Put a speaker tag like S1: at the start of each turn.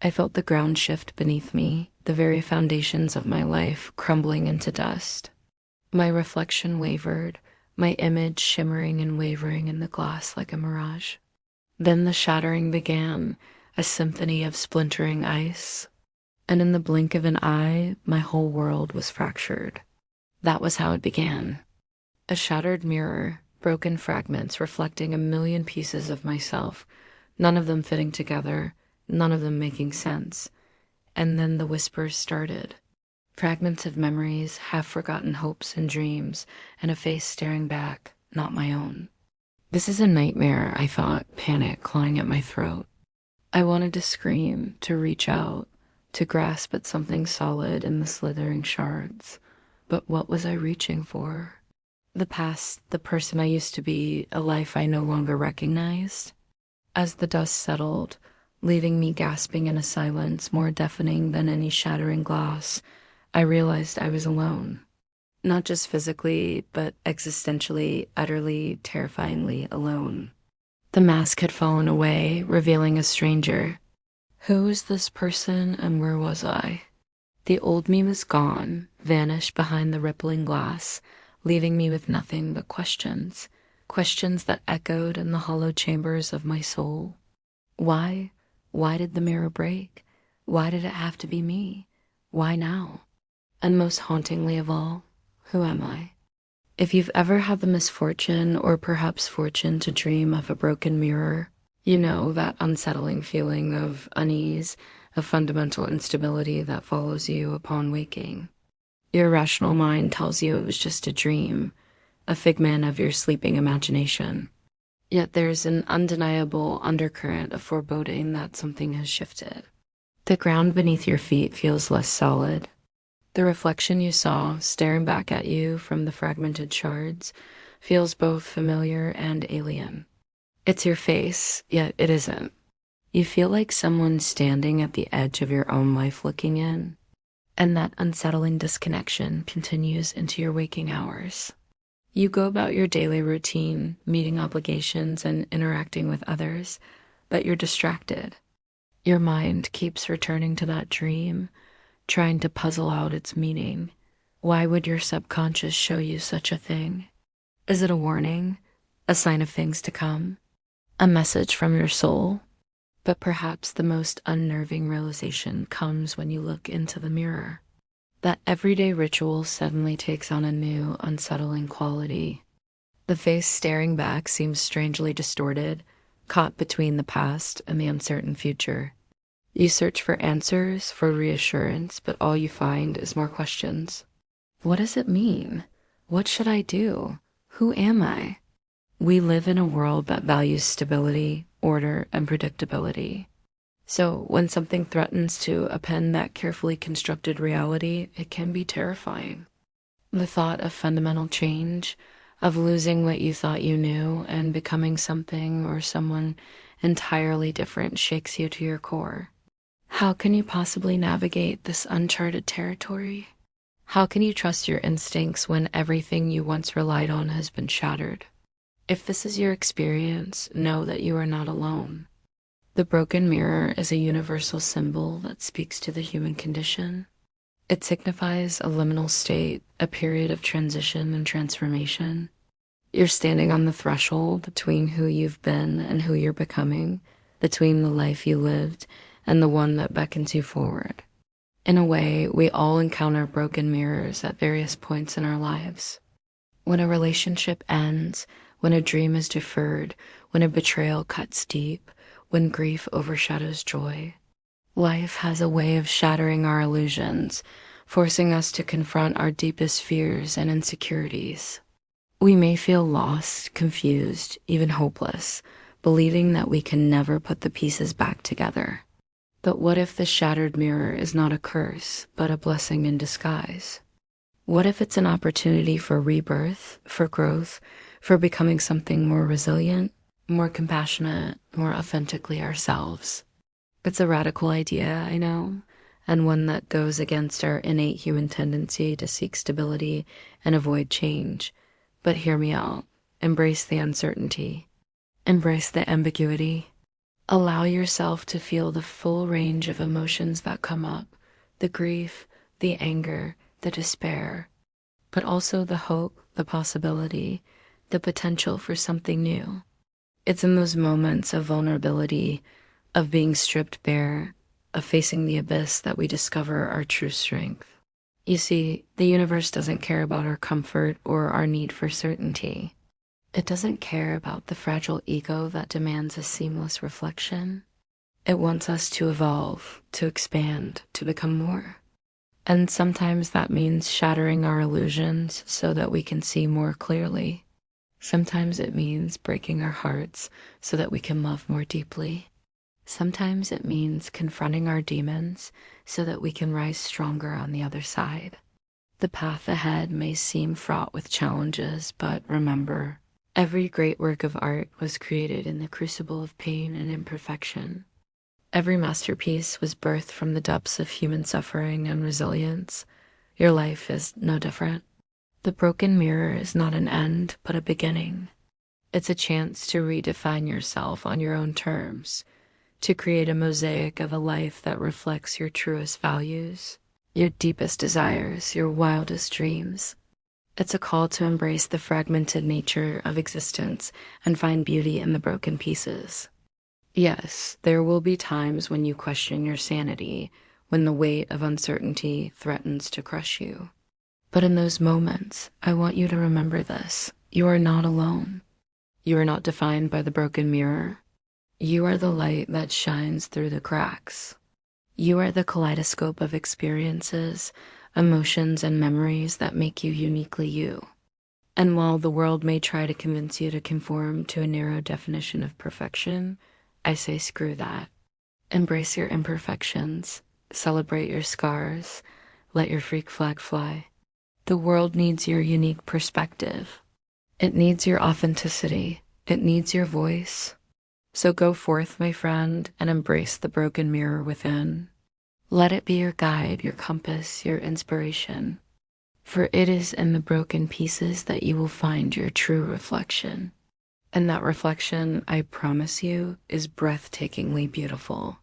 S1: I felt the ground shift beneath me, the very foundations of my life crumbling into dust. My reflection wavered, my image shimmering and wavering in the glass like a mirage. Then the shattering began, a symphony of splintering ice, and in the blink of an eye, my whole world was fractured. That was how it began. A shattered mirror, broken fragments reflecting a million pieces of myself, none of them fitting together, none of them making sense. And then the whispers started. Fragments of memories, half-forgotten hopes and dreams, and a face staring back, not my own. This is a nightmare, I thought, panic clawing at my throat. I wanted to scream, to reach out, to grasp at something solid in the slithering shards. But what was I reaching for? The past, the person I used to be, a life I no longer recognized? As the dust settled, leaving me gasping in a silence more deafening than any shattering glass, I realized I was alone. Not just physically, but existentially, utterly, terrifyingly alone. The mask had fallen away, revealing a stranger. Who was this person and where was I? The old me was gone, vanished behind the rippling glass, leaving me with nothing but questions. Questions that echoed in the hollow chambers of my soul. Why? Why did the mirror break? Why did it have to be me? Why now? And most hauntingly of all, who am I? If you've ever had the misfortune or perhaps fortune to dream of a broken mirror, you know that unsettling feeling of unease, of fundamental instability that follows you upon waking. Your rational mind tells you it was just a dream, a figment of your sleeping imagination. Yet there's an undeniable undercurrent of foreboding that something has shifted. The ground beneath your feet feels less solid. The reflection you saw, staring back at you from the fragmented shards, feels both familiar and alien. It's your face, yet it isn't. You feel like someone standing at the edge of your own life looking in, and that unsettling disconnection continues into your waking hours. You go about your daily routine, meeting obligations and interacting with others, but you're distracted. Your mind keeps returning to that dream, trying to puzzle out its meaning. Why would your subconscious show you such a thing? Is it a warning? A sign of things to come? A message from your soul? But perhaps the most unnerving realization comes when you look into the mirror. That everyday ritual suddenly takes on a new, unsettling quality. The face staring back seems strangely distorted, caught between the past and the uncertain future. You search for answers, for reassurance, but all you find is more questions. What does it mean? What should I do? Who am I? We live in a world that values stability, order, and predictability. So when something threatens to upend that carefully constructed reality, it can be terrifying. The thought of fundamental change, of losing what you thought you knew and becoming something or someone entirely different shakes you to your core. How can you possibly navigate this uncharted territory? How can you trust your instincts when everything you once relied on has been shattered? If this is your experience, know that you are not alone. The broken mirror is a universal symbol that speaks to the human condition. It signifies a liminal state, a period of transition and transformation. You're standing on the threshold between who you've been and who you're becoming, between the life you lived and the one that beckons you forward. In a way, we all encounter broken mirrors at various points in our lives. When a relationship ends, when a dream is deferred, when a betrayal cuts deep, when grief overshadows joy. Life has a way of shattering our illusions, forcing us to confront our deepest fears and insecurities. We may feel lost, confused, even hopeless, believing that we can never put the pieces back together. But what if the shattered mirror is not a curse, but a blessing in disguise? What if it's an opportunity for rebirth, for growth, for becoming something more resilient, more compassionate, more authentically ourselves? It's a radical idea, I know, and one that goes against our innate human tendency to seek stability and avoid change. But hear me out. Embrace the uncertainty. Embrace the ambiguity. Allow yourself to feel the full range of emotions that come up, the grief, the anger, the despair, but also the hope, the possibility, the potential for something new. It's in those moments of vulnerability, of being stripped bare, of facing the abyss that we discover our true strength. You see, the universe doesn't care about our comfort or our need for certainty. It doesn't care about the fragile ego that demands a seamless reflection. It wants us to evolve, to expand, to become more. And sometimes that means shattering our illusions so that we can see more clearly. Sometimes it means breaking our hearts so that we can love more deeply. Sometimes it means confronting our demons so that we can rise stronger on the other side. The path ahead may seem fraught with challenges, but remember, every great work of art was created in the crucible of pain and imperfection. Every masterpiece was birthed from the depths of human suffering and resilience. Your life is no different. The broken mirror is not an end, but a beginning. It's a chance to redefine yourself on your own terms, to create a mosaic of a life that reflects your truest values, your deepest desires, your wildest dreams. It's a call to embrace the fragmented nature of existence and find beauty in the broken pieces. Yes, there will be times when you question your sanity, when the weight of uncertainty threatens to crush you. But in those moments, I want you to remember this. You are not alone. You are not defined by the broken mirror. You are the light that shines through the cracks. You are the kaleidoscope of experiences, emotions, and memories that make you uniquely you. And while the world may try to convince you to conform to a narrow definition of perfection, I say screw that. Embrace your imperfections, celebrate your scars, let your freak flag fly. The world needs your unique perspective. It needs your authenticity. It needs your voice. So go forth, my friend, and embrace the broken mirror within. Let it be your guide, your compass, your inspiration. For it is in the broken pieces that you will find your true reflection. And that reflection, I promise you, is breathtakingly beautiful.